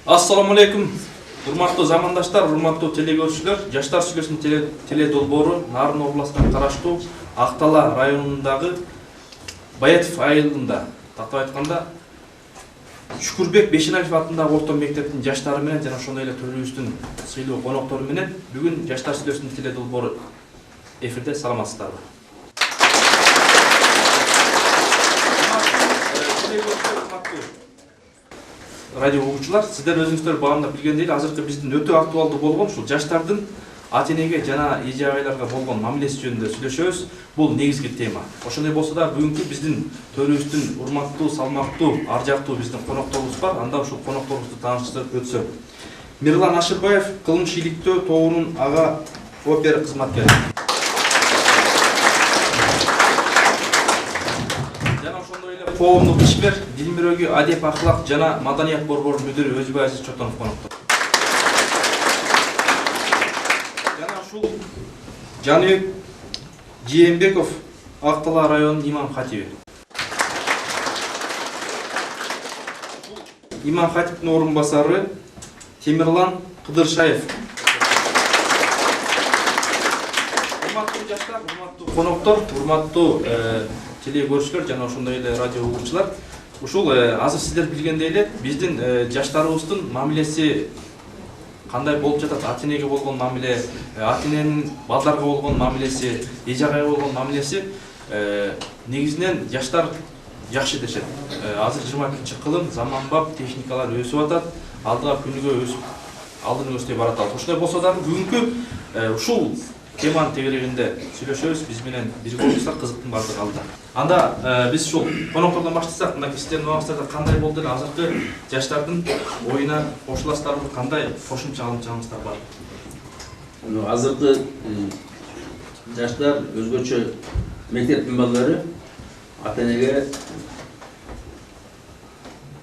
Ассаламу алейкум. Урматтуу замандаштар, урматтуу телегөрүүчүлөр, Жаштар сүйлөсүнүн теле долбоору Нарын областына караштуу Актала районундагы Баятов айылында, тактап айтканда Шүкүрбек Бешеналиев атындагы орто мектептин жаштары менен жана ошондой эле төрүбүздүн сыйлуу коноктору менен бүгүн Жаштар сүйлөсүнүн теле долбоору эфирде. Саламатсыздарбы? Радио угуучулар, сиздер өзүңүздөр багында билгендей эле азыркы биздин өтө актуалдуу болгон ушул жаштардын ата-энеге жана эже агайларга болгон мамилеси жөнүндө сүйлөшөбүз. Бул негизги тема. Ошондой болсо да бүгүнкү биздин төрүбүздүн урматтуу, салмактуу, аржактуу биздин конокторубуз бар. Анда ушул конокторубузду тааныштырып өтсөм. Мирлан Ашырбаев, кылмыш иликтөө тобунун ага опера кызматкери. Коомдук ишмер, дил мирөгү, адеп ахлак жана маданият борборунун мүдүрү Өзбай Азиз Чотонов коноктор. Жана ушул Жаныбек Жээнбеков, Актала районунун имам хатиби. Имам хатиптин орун басары Темирлан Кыдыршаев. Урматтуу жаштар, урматтуу коноктор, урматтуу телегөрүүчүлөр жана ошондой эле радио угуучулар, ушул азыр сиздер билгендей эле биздин жаштарыбыздын мамилеси кандай болуп жатат? Ата-энеге болгон мамиле, ата-эненин балдарга болгон мамилеси, эже агайга болгон мамилеси негизинен жаштар жакшы дешет. Азыр 21-кылым заманбап техникалар өсүп атат, алдыга күнүгө өсүп алдын өстөй баратат. Ошондой болсо дагы бүгүнкү ушул теманын тегерегинде сүйлөшөбүз. Биз менен бирге болсоңуздар, кызыктын баардыгы алда. Анда биз ушул коноктордон баштасак, мына сиздердин убагыңызда кандай болду эле азыркы жаштардын оюна кошуласыздарбы, кандай кошумча алымчаңыздар бар? Азыркы жаштар өзгөчө мектептин балдары ата-энеге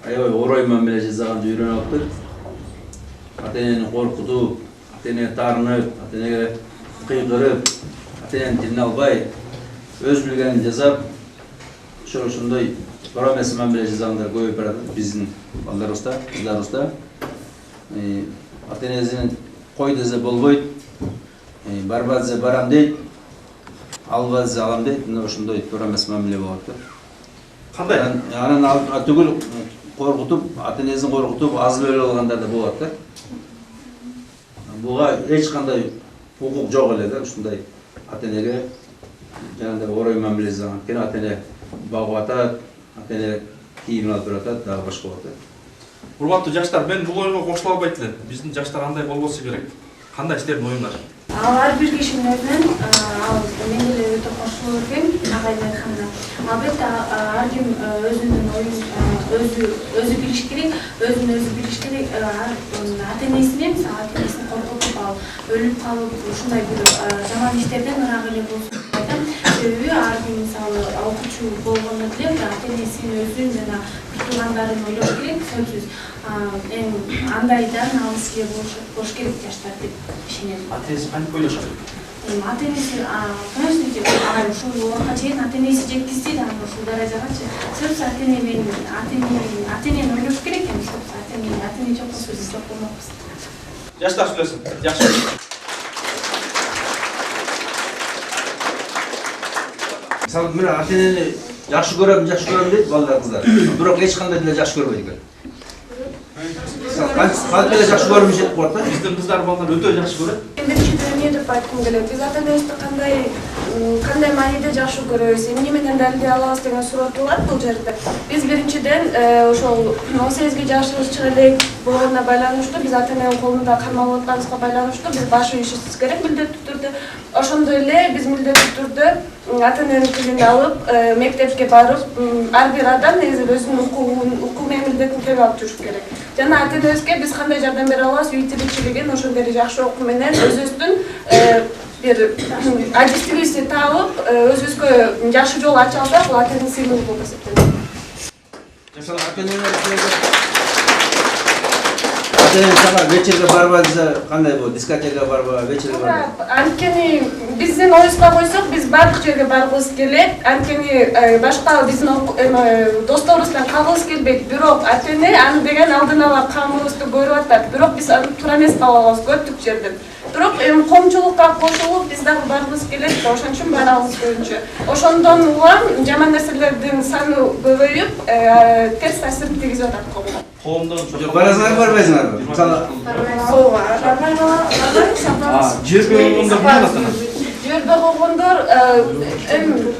аябай орой мамиле жасаганды үйрөнүп алыптыр. Ата-энени коркутуп, ата-энеге таарынып, ата-энеге кыйгырып, ата-эненин тилин албай, өз билгенин жасап, ошондой туура эмес мамиле жасагандар көбөйүп баратат биздин балдарыбызда, кыздарыбызда. Ата-энесинин кой десе болбойт, барба десе барам дейт, алба десе алам дейт, мына ошондой туура эмес мамиле болот да. Кандай? Анан түгүл коркутуп, ата-энесин коркутуп, аз бөлө алгандар да болот да. Буга эч кандай укук жок эле да, ушундай ата-энеге жанагындай орой мамиле жасаган. Анткени ата-эне багып атат, ата-эне кийимин алып бератат, дагы башка болот да. Урматтуу жаштар, мен бул ойго кошула албайт элем. Биздин жаштар андай болбосо керек. Кандай силердин оюңар? Ар бир кишинин өзүнөн мен деле өтө кошулуп кетем агайдын айтканына. Албетте ар ким өзүнүн оюн өзү билиш керек, өзүн билиш керек. Ата-энесине, мисалы ата-энесин коркутуп алып, өлүп калып, ушундай бир жаман иштерден ырак эле болсун деп айтам. Себеби ар ким мисалы окуучу болгону деле ата-энесин өзүн жана туугандарын ойлош керек, сөзсүз. Андайдан алыс эле болуш керек жаштар деп ишенем. Ата-энеси кантип ойлошот? Ата-энеси, конечно, ушул орунга чейин ата-энеси жеткизди да, ушул даражагачы. Сөзсүз ата-энени ойлош керек экен, ата-эне жок болсо биз жок болмокпуз. Жаштар сүйлөсүн. Жакшы. Мисалы, мен ата-энени жакшы көрөм дейт балдар, кыздар. Бирок эч кандай деле жакшы көрбөйт экен. Кантип эле жакшы көрүм жетип коет да. Биздин кыздар балдар өтө жакшы көрөт. Биринчиден эмне деп айткым келет? Биз ата-энебизди кандай мааниде жакшы көрөбүз, эмне менен далилдей алабыз деген суроо туулат бул жерде. Биз биринчиден ошол 18 жашыбыз элек болгонуна байланыштуу, биз ата-эненин колунда кармалып атканыбызга байланыштуу биз баш ийишибиз керек милдеттүү түрдө. Ошондой эле биз милдеттүү түрдө ата-эненин тилин алып, мектепке барып, ар бир адам негизи өзүнүн укугу менен милдетин төлөп алып жүрүш керек. Жана ата-энебизге биз кандай жардам бере алабыз, үй тиричилигин ошондой жакшы окуу менен өзүбүздүн бир адистибизди таап, өзүбүзгө жакшы жол ача алсак, бул ата-эненин сыйлыгы болуп эсептелет. Ата-эне сага вечерге барба десе кандай болот? Дискотека барба, вечерге барба. Анткени биздин оюбузга койсок, биз бардык жерге баргыбыз келет. Анткени башка биздин досторубуз менен калгыбыз келбейт. Бирок ата-эне аны деген алдын ала камыбызды көрүп атат. Бирок биз аны туура эмес кабылабыз көптүк жерден. Бирок коомчулукка кошулуп биз дагы баргыбыз келет. Ошон үчүн барабыз көбүнчө. Ошондон улам жаман нерселердин саны көбөйүп, терс таасирин тийгизип атат коомго. Коомдон Барасыңар барбайсыңарбы? Мисалы, жерге болгондор эмне кылат? Жерде болгондор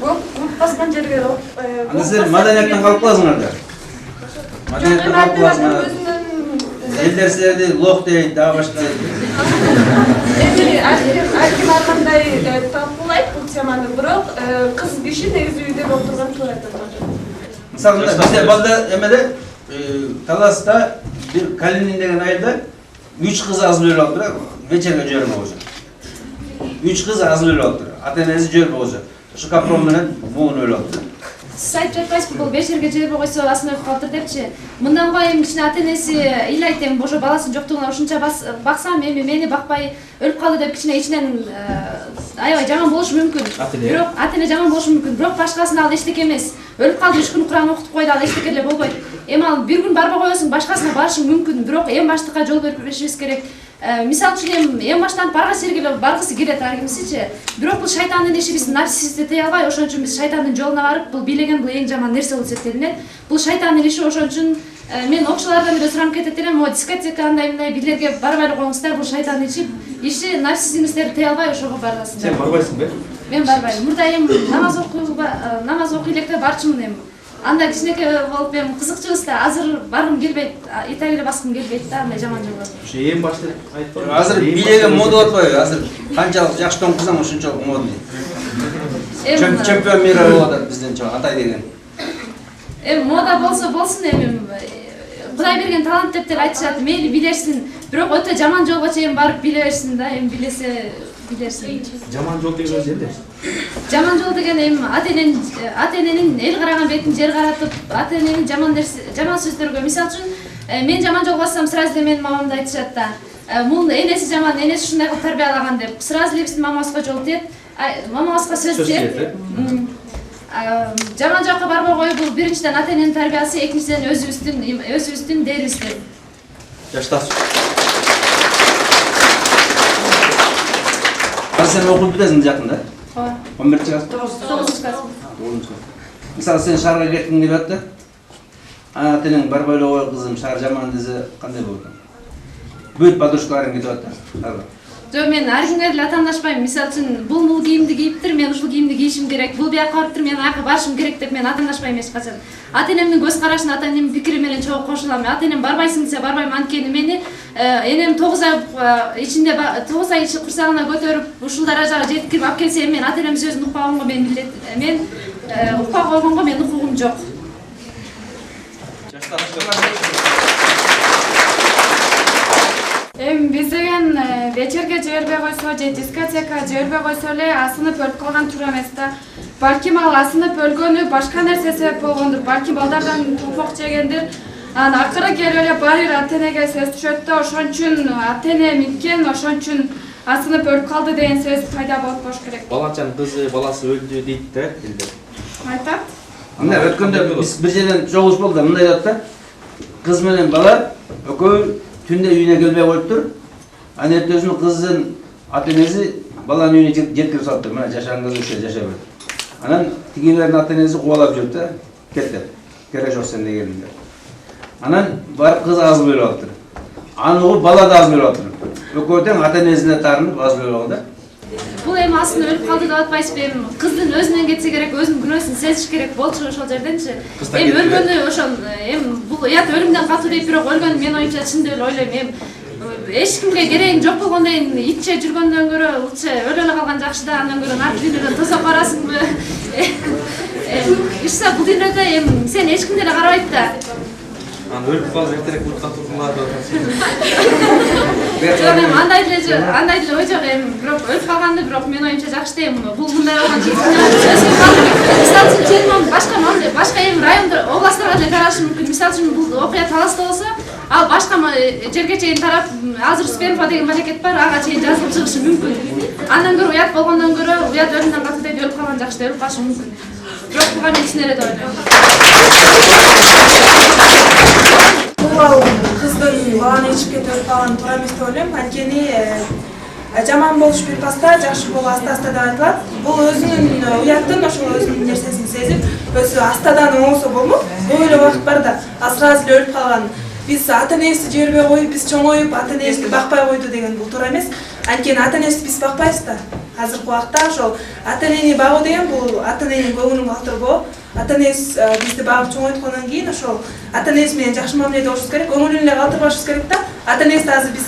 көп баскан жерге анда силер маданияттан калып каласыңар да. Маданияттан калып каласыңар. Элдер силерди лох дейт, дагы башка дейт. Арким аркандай талкуулайт бул теманы, бирок кыз киши негизи үйдө отурган туура айтат. Мисалы бизде балда эмеде Таласта bir Калинин деген айылда 3 кыз азып өлүп алыптыр, вечерге жиберме болчу. 3 кыз азып өлүп алыптыр. Ата-энеси жиберме болчу. Ушу капром менен буун өлүп алыптыр. Siz айтып жатпайсызбы, бул вечерге жибербей койсо асын өлүп калыптыр депчи. Мындан коюм кичине ата-энеси ыйлайт эми ошо баласынын жоктугуна ушунча баксам эми мени бакпай өлүп калды деп кичине ичинен аябай жаман болушу мүмкүн. Бирок ата-эне жаман болушу мүмкүн, бирок башкасына ал эчтеке эмес. Өлүп калды 3 күн Кур'ан окутуп койду, ал эчтеке эле болбойт. Эми ал бир күн барбай коесуң, башкасына барышың мүмкүн, бирок эң баштыкка жол беришибиз керек. Мисалы үчүн эң баштан баргыс жерге баргысы келет ар кимсичи. Бирок бул шайтандын иши, биз нафсисти тыя албай, ошон үчүн биз шайтандын жолуна барып, бул бийлеген бул эң жаман нерсе болуп эсептелинет. Бул шайтандын иши, ошон үчүн мен окшолордон эле суранып кетет элем, дискотека андай бийлерге барбай эле коюңуздар, бул шайтандын иши, нафсисиңиздерди тыя албай ошого барасыңдар. Сен барбайсың бе? Мен барбайм. Мурда эми намаз окуй электе барчумун эми. Анда кичинекей болуп эми кызыкчыбыз да, азыр баргым келбейт, итак эле баскым келбейт да, андай жаман жолго. Ошо эң башта айтпадым. Азыр бийлеген мода болуп атпайбы? Азыр канчалык жакшы тоңкусаң ошончолук модный. Чемпион мира болуп атат бизден чоң Атай деген. Эми мода болсо болсун, эми Кудай берген талант деп деле айтышат, мейли билерсин, бирок өтө жаман жолго чейин барып биле берсин да, эми билесе билерсин. Жаман жол деген эмне? Жаман жол деген эми ата-эненин эл караган бетин жер каратып, ата-эненин жаман сөздөргө, мисалы үчүн мен жаман жолго барсам, сразу эле менин мамамды айтышат да. Мунун энеси жаман, энеси ушундай кылып тарбиялаган деп. Сразу эле биздин мамабызга жол тиет, мамабызга сөз тиет. Жаман жакка барбай коюп, бул биринчиден ата-эненин тарбиясы, экинчиден өзүбүздүн дээрибизден. Жаштар. Сен окуп бүтесиң жакында? Ооба. 11-чи класс? 9-чу класс. Мисалы сен шаарга кеткиң келип атты. Ата-энең барбай эле кой кызым, шаар жаман десе кандай болот? Бүт подружкаларың кетип атты. Жок, мен ар кимге деле атаандашпайм. Мисалы үчүн бул кийимди кийиптир, мен ушул кийимди кийишим керек. Бул бияка барыптыр, мен аяка барышым керек деп мен атаандашпайм эч качан. Ата-энемдин көз карашына, ата-энемдин пикири менен чогуу кошулам. Ата-энем барбайсың десе барбайм, анткени мени энем 9 ай ичинде 9 ай курсагына көтөрүп ушул даражага жеткирип алып келсе, мен ата-энем сөзүн укпаганга мен укпай койгонго менин укугум жок. Биз деген вечерге жибербей койсо же дискотека жибербей койсо эле асынып өлүп калган туура эмес да. Балким ал асынып өлгөнү башка нерсе себеп болгондур. Балким балдардан топок жегендир. Анан акыры келип эле баары ата-энеге сөз түшөт да, ошон үчүн ата-эне миткен, ошон үчүн асынып өлүп калды деген сөз пайда болуп болуш керек. Балачанын кызы, баласы өлдү дейт да элдер. Айтат. Мына өткөндө биз бир жерден чогулуш болду, мындай деп да. Кыз менен бала экөө түндө үйүнө келбей коюптур. Анан эртөсүн кыздын ата-энеси баланын үйүнө жеткирип салыптыр. Мына жашаган кыз ушул жашай бер. Анан тигилердин ата-энеси кубалап жүрүп да, кетти. Керек жок сен дегениңде. Анан барып кыз азып өлүп алыптыр. Аны угуп бала да азып өлүп алыптыр. Экөө тең ата-энесине таарынып азып өлүп алды. Бул эми асын өлүп калды деп атпайсызбы? Эми кыздын өзүнөн кетсе керек, өзүнүн күнөөсүн сезиш керек болчу ошол жерденчи. Эми өлгөнү ошол эми бул уят өлүмдөн катуу дейт, бирок өлгөнү мен оюмча чындап эле ойлойм. Эми эч кимге керегиң жок болгондон кийин итче жүргөндөн көрө ылчы өлө эле калган жакшы да, андан көрө наркы дүйнөдөн тосоп барасыңбы? Ишса бул дүйнөдө эми сен эч ким деле карабайт да. Аны өлүп калып эртерээк утка тургунлар деп атасың. Жок, эми андай деле ой жок, эми бирок өлүп калганды, бирок мен оюмча жакшы да, эми бул мындай болгон мисалы үчүн башка эми райондо областтарга деле тарашы мүмкүн. Мисалы үчүн бул окуя Таласта болсо, Ал башка жерге чейин тарап азыр сперма деген мамлекет бар, ага чейин жазылып чыгышы мүмкүн. Андан көрө уят болгондон көрө уят өлүмдөн катуу деп өлүп калган жакшы деп өлүп калышы мүмкүн. Бирок буга мен ичинере деп ойлойм. Бул кыздын баланы ичип кетип өлүп калганы туура эмес деп ойлойм. Анткени жаман болуш бир паста, жакшы болуу аста-аста деп айтылат. Бул өзүнүн уяттын ошол өзүнүн нерсесин сезип, өзү астадан оңосо болмок. Бул эле убакыт бар да, сразу эле өлүп калган. Биз ата-энеси жибербей коюп, биз чоңоюп, ата-энеси бакпай койду деген бул туура эмес. Анткени ата-энеси биз бакпайбыз да. Азыркы убакта ошол ата-энени багуу деген бул ата-эненин көңүлүн калтырбоо. Ата-энебиз бизди багып чоңойткондон кийин ошол ата-энебиз менен жакшы мамиле кылышыбыз керек, көңүлүн эле калтырбашыбыз керек да. Ата-энеси азыр биз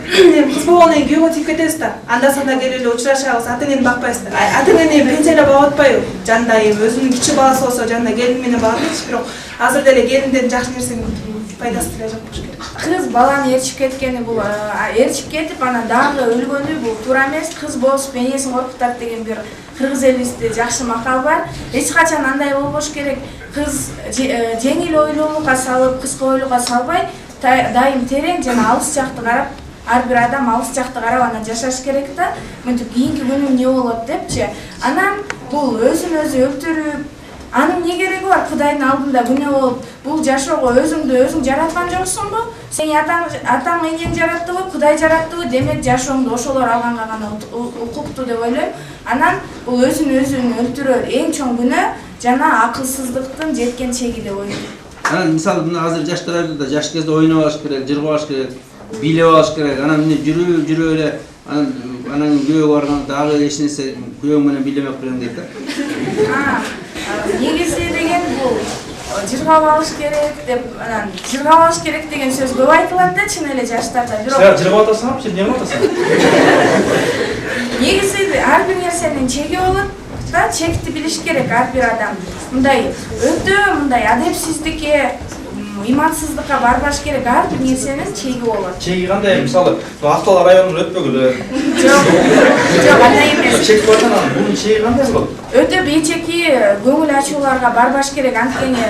кыз болгондон кийин күйөөгө тийип кетебиз да. Анда-санда келип эле учурашабыз, ата-энени бакпайбыз да. Ата-энени пенсияда багып атпайбы? Жанында өзүнүн кичи баласы болсо жанында келин менен багат элчи, бирок азыр деле келинден жакшы нерсенин пайдасы деле жок болуш керек. Кыз баланы ээрчип кеткени бул ээрчип кетип анан дагы өлгөнү бул туура эмес. Кыз болуп энесин коркутат деген бир кыргыз элибизде жакшы макал бар. Эч качан андай болбош керек. Кыз жеңил ойлуулукка салып, кыска ойлууга салбай, дайым терең жана алыс жакты карап, ар бир адам алыс жакты карап анан жашаш керек да. Мынтип кийинки күнүм эмне болот депчи. Анан бул өзүн өзү өлтүрүп, анын эмне кереги бар? Кудайдын алдында күнөө болуп, бул жашоого өзүңдү өзүң жараткан жоксуңбу? Сени атаң энең жараттыбы, Кудай жараттыбы? Демек жашооңду ошолор алганга гана укуктуу деп ойлойм. Анан бул өзүн өлтүрөр эң чоң күнөө жана акылсыздыктын жеткен чеги деп ойлойм. Анан мисалы мына азыр жаштар да жаш кезде ойноп алыш керек, жыргап алыш керек, бийлеп алыш керек. Анан эмне жүрүп эле анан күйөөгө барганда дагы эч нерсе күйөөң менен бийлемек белең дейт да. Негизи деген бул жыргап алыш керек деп, анан жыргап алыш керек деген сөз көп айтылат да чын эле жаштарда. Бирок Сен жыргап атасың, сен эмне атасың? негизи ар бир нерсенин чеги болот да, чекти билиш керек ар бир адам. Мындай өтө мындай адепсиздикке, имансыздыкка барбаш керек, ар бир нерсенин чеги болот. Чеги кандай? Мисалы, Актал районунун өтпөгүлөр. Жок, андай эмес. Чек бар да, бунун чеги кандай болот? Өтө бечеки көңүл ачууларга барбаш керек. Анткени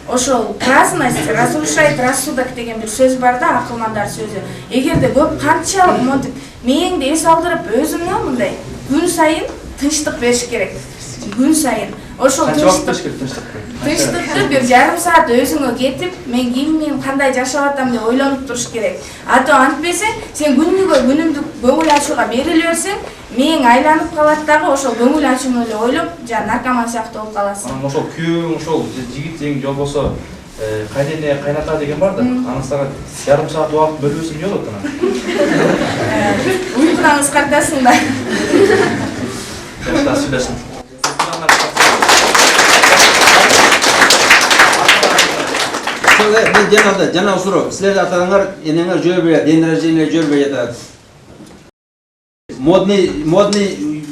ошол праздность разрушает рассудок деген бир сөз бар да, акылмандар сөзү. Эгерде көп канчалык монтип мээңди эс алдырып өзүңө мындай күн сайын тынчтык бериш керек. Күн сайын ошол тынчтыкты бир жарым саат өзүңө кетип, мен киммин, кандай жашап атам деп ойлонуп туруш керек. Ато антпесең, сен күнүмдүк көңүл ачууга бериле берсең, мээң айланып калат дагы ошол көңүл ачууну эле ойлоп, жана наркоман сыяктуу болуп каласың. Анан ошол күйөөң ошол жигит эң жол болсо кайнене кайната деген бар да. Аны сага жарым саат убакыт бөлөсүң эмне болот анан? Уйкудан ыскартасың да. Жакта сүйлөсүң. Жана суроо, силерде атаңар, энеңер жөрбөй, ден рождения жөрбөй жатат. Модный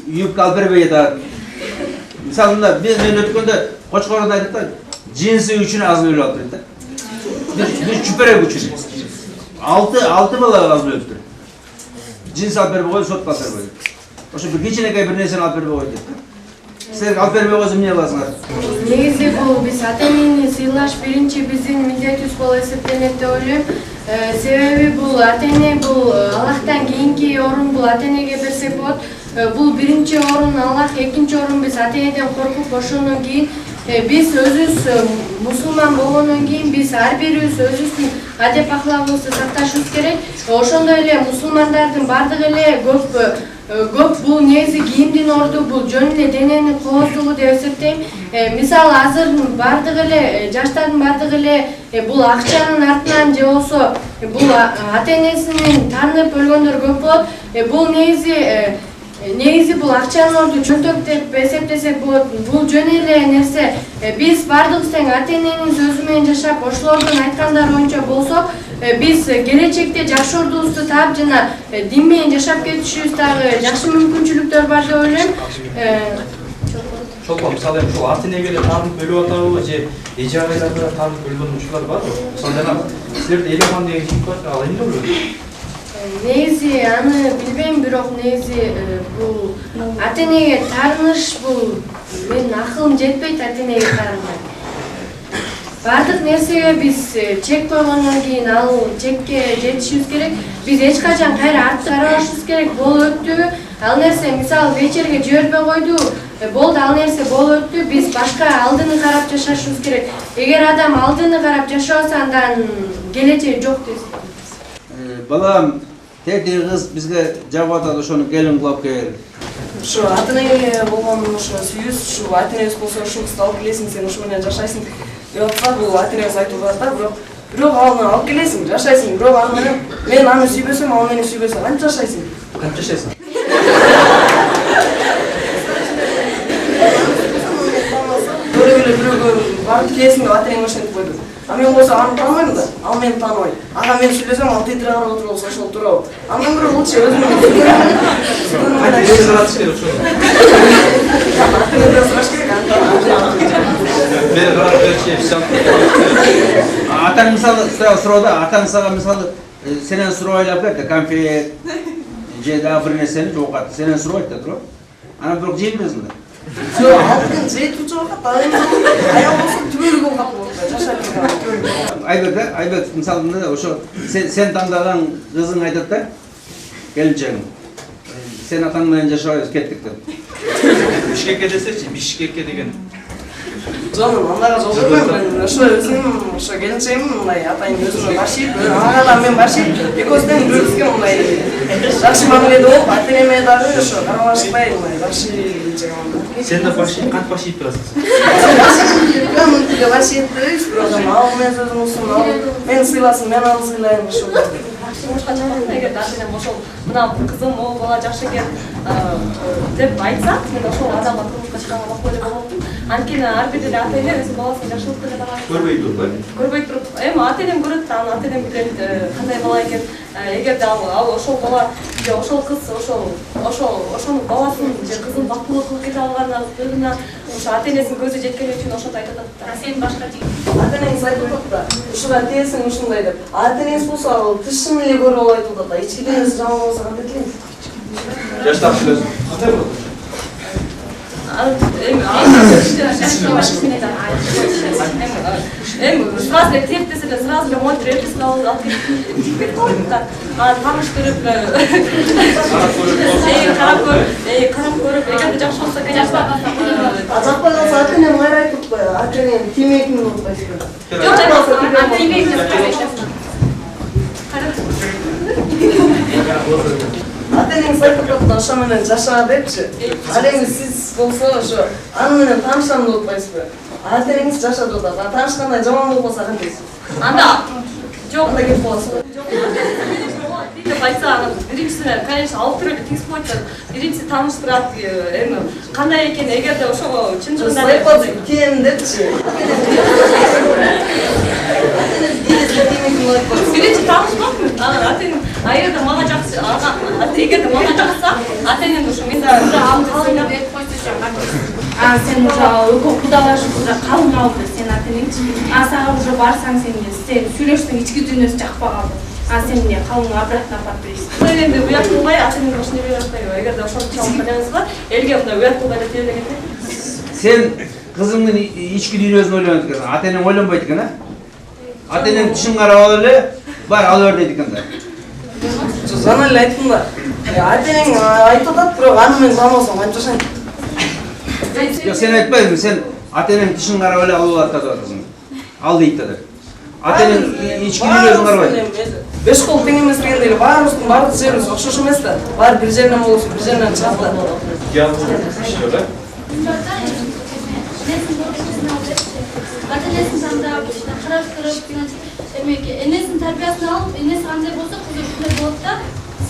юбка алып бербей жатат. Мисалы мында мен өткөндө Кочкордо айтат да, джинсы үчүн аз өлүп алып да. Бир чүпөрөк үчүн. 6 бала аз өлүп тур. Джинс алып бербей коюп, сотко алып бербей. Ошо бир кичинекей бир нерсени алып бербей коюп дейт. Силер алып бербей койсо эмне кыласыңар? Негизи бул биз ата-энени сыйлаш биринчи биздин милдетибиз болуп эсептелет деп ойлойм. Себеби бул ата-эне бул Аллахтан кийинки орун бул ата-энеге берсек болот. Бул биринчи орун Аллах, экинчи орун биз ата-энеден коркуп ошондон кийин биз өзүбүз мусулман болгондон кийин биз ар бирибиз өзүбүздүн адеп ахлагыбызды сакташыбыз керек. Ошондой эле мусулмандардын бардыгы эле көп бул негизи кийимдин орду бул жөн эле дененин кооздугу деп эсептейм. Мисалы азыр бардыгы эле жаштардын бардыгы эле бул акчанын артынан же болсо бул ата-энесин таанып өлгөндөр көп болот. Бул негизи бул акчанын орду чөнтөк деп эсептесек болот. Бул жөн эле нерсе. Биз бардыгыбыз тең ата-эненин сөзү менен жашап, ошолордун айткандары боюнча болсок, биз келечекте жакшы ордубузду таап жана дин менен жашап кетишибиз дагы жакшы мүмкүнчүлүктөр бар деп ойлойм. Чолпон, мисалы ушул ата-энеге эле таанып өлүп атабы же эже агайларга таанып өлгөн учурлар барбы? Мисалы жана силерде Элеман деген жигит бар, ал эмне өлгөн? Негизи аны билбейм, бирок негизи бул ата-энеге таарыныш бул менин акылым жетпейт ата-энеге таарынбай. бардык нерсеге биз чек койгондон кийин ал чекке жетишибиз керек. Биз эч качан кайра артка карабашыбыз керек. Болуп өттү. Ал нерсе мисалы вечерге жибербей койду. Болду, ал нерсе болуп өттү. Биз башка алдыны карап жашашыбыз керек. Эгер адам алдыны карап жашабаса, андан келечеги жок дейсиз. Балам, тети кыз бизге жабып атат, ошону келин кылып кел. Ушу ата-энеге болгон ошо сүйүүбүз, ушу ата-энебиз болсо ушу кызды алып келесиң, сен ушу менен жашайсың деп атса, бул ата-энебиз айтып атат да, бирок аны алып келесиң, жашайсың, бирок аны менен мен аны сүйбөсөм, ал мени сүйбөсө кантип жашайсың? Кантип жашайсың? Бирөөгө барып келесиң деп ата-энең ошентип койду. А мен болсо аны тааныбайм да, ал мени тааныбайт. Ага мен сүйлөсөм, ал тетире карап отуруп болсо ошол туурабы. Андан көрө лучше өзүм Кантип жаратыш керек ошону? ата-энеден сураш керек, Бери карап берчи, Атаң мисалы суроодо, атаң сага мисалы сенен сурабайлап берди, конфет, же дагы бир нерсени жоокат. Сенен сурабайт да туурабы? Анан бирок жейбизиң да. Алдын жейтип жогат, аял болсо түбөлүк болот, жашайт. Айбек мисалы ошо сен тандаган кызың айтат да, келинчегиң. Сен атаң менен жашабайбыз, кеттик деп. Бишкекке десечи, Бишкекке деген. Жаным, андайга жол бербейм. Мен ошо өзүм, ошо келинчегим мындай атайын өзүмө башип, ага да мен башип, экөөбүздөн бирибизге мындай жакшы мамиледе болуп, ата-энеме дагы ошо карабашпай мындай жакшы келинчегим. Сен да башип, кантип башип турасың? Мынтиге башип беребиз, бирок ал менен сөзүм болсун, ал мени сыйласын, мен аны сыйлайм ошо. Турмушка чыкканда эгер ата-энем ошол мына кызым могу бала жакшы экен деп айтса, мен ошол адамга турмушка чыкканга макул деп ойлоптум. Анткени ар бир эле ата-эне өзүнүн баласын жакшылыкты деп алат. Көрбөй туруп, Көрбөй туруп, эми ата-энем көрөт да, аны ата-энем билет кандай бала экен. Эгерде ал ошол бала же ошол кыз ошонун баласын же кызын бактылуу кылып кете алганына ошо ата-энесинин көзү жеткени үчүн ошентип айтып атат да. Сен башка ата-энеңиз айтып атат да, ушуга тээсиң ушундай деп. Ата-энеңиз болсо ал тышын эле көрүп алып айтып атат да, ички денеси жаман болсо кантип экен? Жаштар сөз. Кандай болот? Эми сразу эле теп десе эле сразу эле монтир эртесин алып кетип калат да. Тааныштырып, карап көрүп, эгерде жакшы болсо, конечно. Жакпай калса ата-энем кайра айтып коёт, ата-энем темекини унутпайсызбы? Жок, Ата-энеңиз айтып атат да, ошо менен жаша депчи. Ал эми сиз болсо ошо аны менен таанышамын деп атпайсызбы? Ата-энеңиз жашап жатат, таанышканда жаман болуп калса кантесиз? Анда жок анда кетип каласыз. Деп айтса, биринчисинен, конечно, алып берүүгө тийиспей коет. Биринчиси тааныштырат, эми кандай экен, эгерде ошого чындыгында сайпат кем депчи. биринчи таанышмакпы. Эгерде мага жакшы, эгерде мага жакса, ата-энем ошо мен да Калың берип койсо сен уже экөө кудалашып уже калың алды сен ата-энеңчи. Сага уже барсаң сен сүйлөшсөң ички дүйнөсү жакпай калды. Сен эмне калың обратно апарып бересиң. Эми уят кылбай, ата-энемге ошондой берип атпайбы. Эгерде ошону чалканыңыз бар, элге мындай уят кылбай деп тейлегенде. Сен кызыңдын ички дүйнөсүн ойлонот экен, ата-энең ойлонбойт экен, а? Ата-энең тишин карап алып эле, бар ала бер дейт экен да. Жана эле айттым да. Ата-энең айтып атат, бирок аны мен тааныбасам кантип жашайм? Жок, сен айтпайсың, сен ата-энең тишин карап эле алып алат да атасың. Ал дейт да. Ата-энең ички дүйнөсүн карабайт. Беш кол тең эмес дегенде эле баарыбыздын баардык жерибиз окшош эмес да. Баары бир жерден болсо, бир жерден чыгат да. Ата-энесин тандап, караштырып, эмеки, энесинин тарбиясын алып, энеси кандай болсо, кызы ушундай болот да,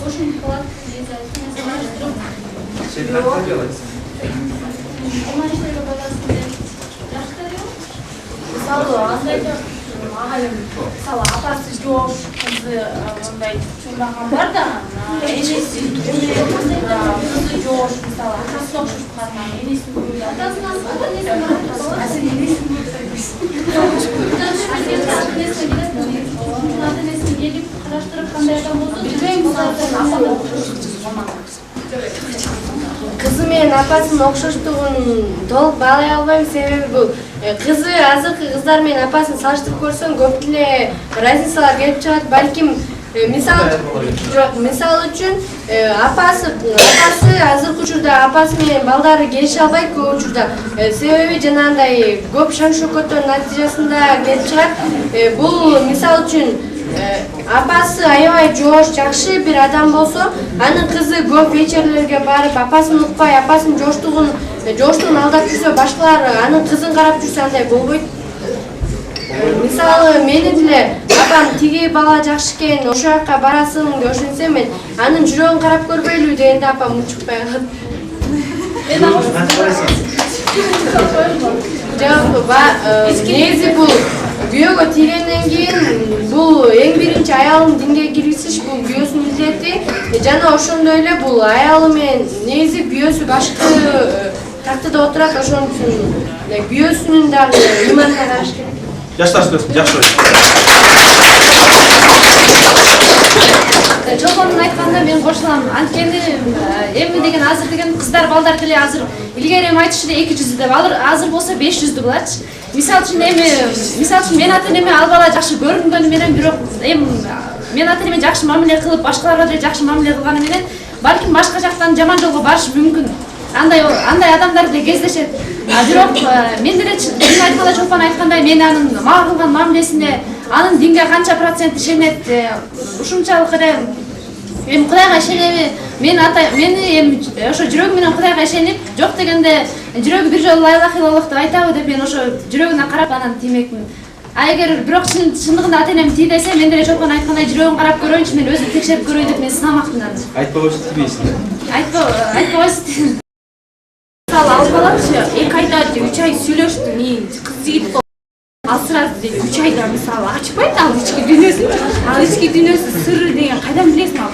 ошентип калат. Сен тарбиялайсың. Ошондойго байланыштуу деп жакшы тарбия. Мисалы андай мисалы апасы жош, кызы мындай чумаган бар да, энеси кызы жош, мисалы атасы окшош калган, энесин көрүп, атасын ата-энесин келип караштырып кандай адам болсо билбейм. Кызы менен апасынын окшоштугун толук баалай албайм, себеби бул Kızı azırkı kızlar менен апасын салыштырып көрсөң көп эле разницалар келип чыгат. Балким мисал үчүн апасы азыркы учурда апасы менен балдары келише албайт көп учурда. Себеби жанагындай көп шаң шөкөттөр натыйжасында келип чыгат. Бул мисал үчүн апасы аябай жоош, жакшы бир адам болсо, анын кызы көп вечерлерге барып, апасын укпай, апасынын жооштугун алдап жүрсө, башкалар анын кызын карап жүрсө андай болбойт. Мисалы, мени деле апам тиги бала жакшы экен, ошол жака барасың деп ошентсем, мен анын жүрөгүн карап көрбөйлү дегенде апам учукпай калат. Негизи бул күйөөгө тийгенден кийин бул эң биринчи аялын динге киргизиш бул күйөөсүнүн милдети. Жана ошондой эле бул аялы менен негизи күйөөсү башкы тактыда отурат, ошон үчүн күйөөсүнүн дагы иманына караш керек. Жаштар сөзсүн, жакшы. Жолгонун айтканда мен кошулам. Анткени эми деген азыр деген кыздар балдар деле азыр илгери эми айтышы эле 200 деп, азыр болсо 500 булачы. Мисалы үчүн мен ата-энеме ал бала жакшы көрүнгөнү менен, бирок эми мен ата-энеме жакшы мамиле кылып, башкаларга деле жакшы мамиле кылганы менен балким башка жактан жаман жолго барышы мүмкүн. Андай адамдар деле кездешет. Бирок мен деле дин айтканда чолпон айткандай, мен анын мага кылган мамилесине, анын динге канча процент ишенет, ушунчалык эле эми Кудайга ишенеби, мени эми ошо жүрөгүм менен Кудайга ишенип, жок дегенде жүрөгү бир жолу ла илаха иллаллах деп айтабы деп мен ошо жүрөгүнө карап анан тиймекмин. Эгер бирок чындыгында ата-энем тий десе, мен деле чолпон айткандай жүрөгүн карап көрөйүнчү, мен өзүм текшерип көрөй деп мен сынамакмын аны. Айтпабайсың тийбейсиң. Айтпабайсың. Мисалы ал балачы 2 айда 3 ай сүйлөштү, мен кыз жигит ал сразу 3 айда мисалы ачпайт ал ички дүйнөсүн. Ал ички дүйнөсү сыры деген кайдан билесиң ал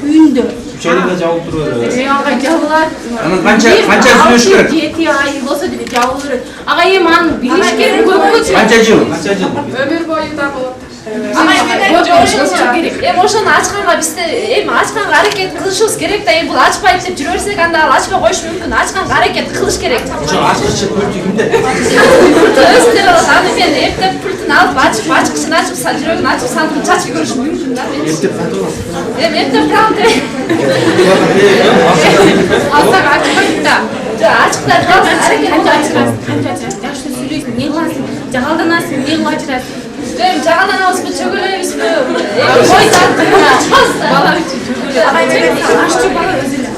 түйүндө. 3 айда жабылып туруп берет. Ага жабылат. Анан канча сүйлөш керек? 7 ай болсо деле жабылып берет. Ага эми аны билиш керек көпкө. Канча жыл? Өмүр бою да болот. Эми ошону ачканга бизде эми ачканга аракет кылышыбыз керек да, эми бул ачпайт деп жүрө берсек, анда ал ачпай коюшу мүмкүн. Ачканга аракет кылыш керек. Ошо ачкычы пульти кимде? Өзүндөр болот. Аны мен эптеп пультун алып ачкычын ачып, жүрөгүн ачып, сандыгын чачып көрүш мүмкүн да. Эптеп кантип болот? Эми эптеп калам деп. Алсак ачпайт да. Ачкыда калса аракет канча жакшы сүйлөйсүң, не кыласың? Жагалданасың, не кылып ажырасың? Эми жагалданабызбы, чөгөлөйбүзбү? Ой тартына чалса. Бала үчүн чөгөлөй. Ашчы бала өзү эле.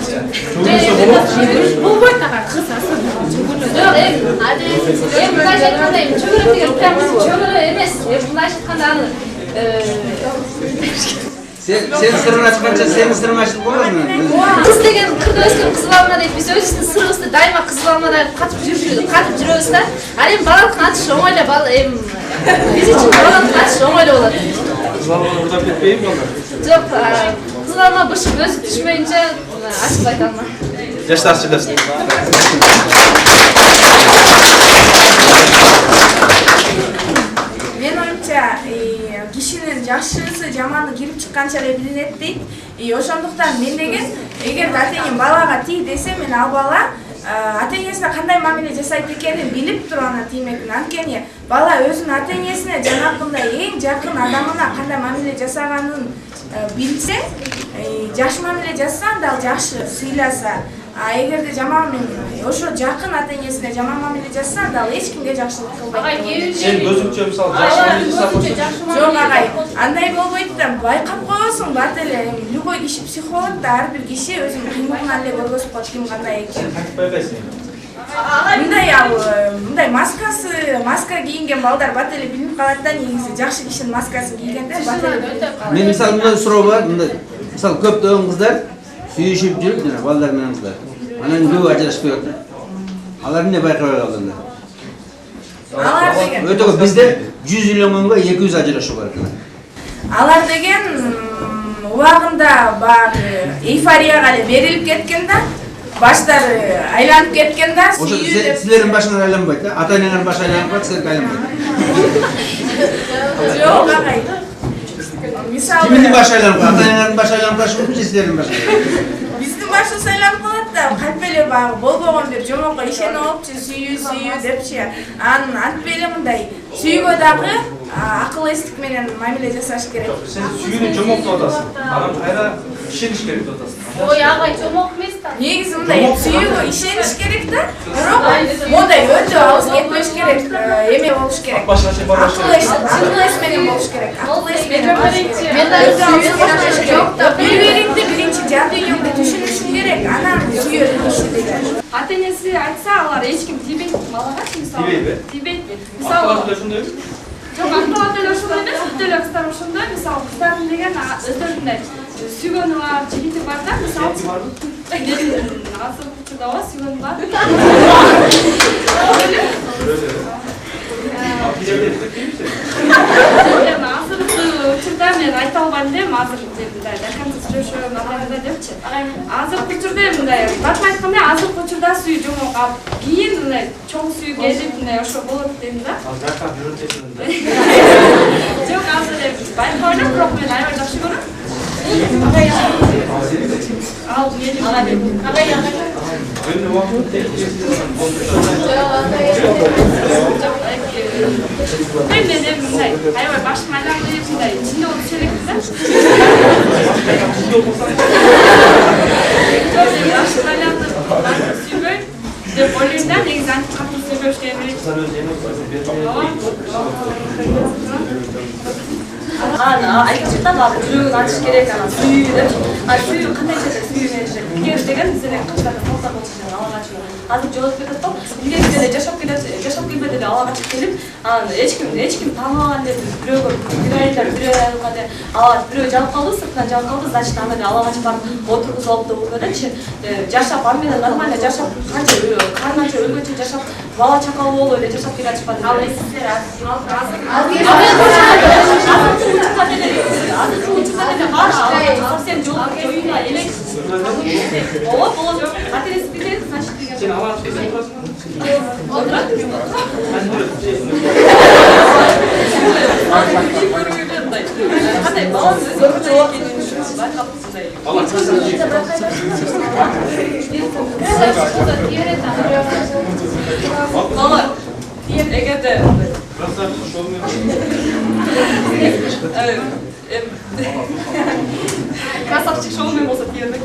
Болбойт ага, кыз асыл чөгөлөй. Жок, эми мындай айтканда чөгөлөй деген прям чөгөлөй эмес. Мындай айтканда аны Sen sırrını açıklanca senin sırrın açılıp olmaz mı? Kız деген кырда өскөн кыз балына дейт, биз өзүбүздүн сырыбызды дайыма кыз балына катып жүрөбүз да. Ал эми балалыктын ачышы оңой эле, эми биз үчүн балалыктын ачышы оңой эле болот. Кыз баланы урдап кетпейби балдар? Жок, кыз балма бышып өзү түшмөйүнчө ачып айта алмайм. Жаштар сүйлөсүн. Мен оюмча кишинин жакшысы жаманы кирип чыкканча эле билинет дейт. Ошондуктан мен деген эгер ата-энем балага тий десе, мен ал бала ата-энесине кандай мамиле жасайт экенин билип туруп ана тиймекмин. Анткени бала өзүнүн ата-энесине жанагындай эң жакын адамына кандай мамиле жасаганын билсе, жакшы мамиле жасаса, анда ал жакшы сыйласа. Эгерде жаман ошо жакын ата-энесине жаман мамиле жасаса, анда ал эч кимге жакшылык кылбайт. Сен көзүңчө мисалы жакшы мамиле жасап койсоң. Жок агай, андай болбойт да, байкап койсуң, бат эле любой киши психолог да, ар бир киши өзүнүн кыймылынан эле көргөзүп коет ким кандай экенин. Кантип байкайсың? Мындай маска кийинген балдар бат эле билинип калат да, негизи жакшы кишинин маскасын кийгенде бат эле билинип калат. Men misal mындай суроо бар, мындай мисал көптөгөн кыздар сүйүшүп жүрүп, жана балдар менен кыздар. Анан көбү ажырашып коет. Алар эмне байкабай калдыңдар? Алар деген Өтө көп бизде 100 үйлөнгөнгө 200 ажырашуу бар экен. Алар деген убагында баягы эйфорияга эле берилип кеткен да, баштары айланып кеткен да, Ошо силердин башыңар айланбайт да, ата-энеңердин башы айланып калат, силердики айланбайт. Жок агай. Мисалы Кимдин башы айланып калат? Ата-энеңердин башы айланып калышы мүмкүн же силердин башыңар? биздин башы сайланып калат да, кайтпай эле баягы болбогон бир жомокко ишенип алыпчы, сүйүү депчи. Анан антпай эле мындай сүйүүгө дагы акыл эстик менен мамиле жасаш керек. Сен сүйүүнү жомок деп атасың. Анан кайра ишениш керек деп атасың. Ой, агай, жомок эмес да. Негизи мындай сүйүүгө ишениш керек да. Бирок мондай өтө алыс кетпеш керек. Эме болуш керек. Башка şey бар. Акыл эс менен болуш керек. Акыл эс менен болуш керек. Мен да сүйүү жок да. Бири-бириңди биринчи жан дүйнөңдү түшүнүшүң керек. Анан сүйүү иши деген. Ата-энеси айтса, алар эч ким тийбейт, балага мисалы. Тийбейби? Тийбейт. Мисалы Мисалы, ошондойбу? жок, ата деле ошондой эмес, бүт эле кыздар ошондой. Мисалы, кыздардын деген өздөрүндөй сүйгөнү бар, жигити бар да, мисалы. Азыр учурда бар, сүйгөнү бар. Азыр учурда мен айта албайм дейм, азыр мындай даканча сүйлөшөм, ата-эне депчи. Азыр учурда мындай башка айтканда, азыр учурда сүйүү жомок алып, кийин мындай чоң сүйүү келип мындай ошо болот дейм да. Азыркы жүрөтөсүң да. Жок, азыр байкап элем, бирок мен аябай жакшы көрөм. Ал мени мен мындай аябай башым айланып мындай жинде болуп элек да. Башым айланып сүйбөй деп ойлойм да, негизи антип катуу сүйбөш керек. Айтышта бар, жүрөгүн ачыш керек, анан сүйүү деп. Сүйүү кандай жерде сүйүү менен илгери деген бизден кыздарда колдо болчу Аллага чүгүн. Азыр жооп кетет да. Илгери деле жашап келбеди эле Аллага чыгып келип, анан эч ким тааныбаган деп бирөөгө бир айга Аллага бирөө жалып калды, сыртынан жалып калды, значит аны эле Аллага чыгып барып отургузуп алып деп ойлодумчу. Жашап аны менен нормально жашап, канча карманча өлгөнчө жашап, бала чакалуу болуп эле жашап келе жатышпадым. Ал эсиздер совсем жол элек. Болот. Ата-энеси билет, значит деген. Сен алар келсең турасың. Кандай баланы өзү жооп беришин байкап мындай. Бала эгерде красавчик шоумен болсо тийербек.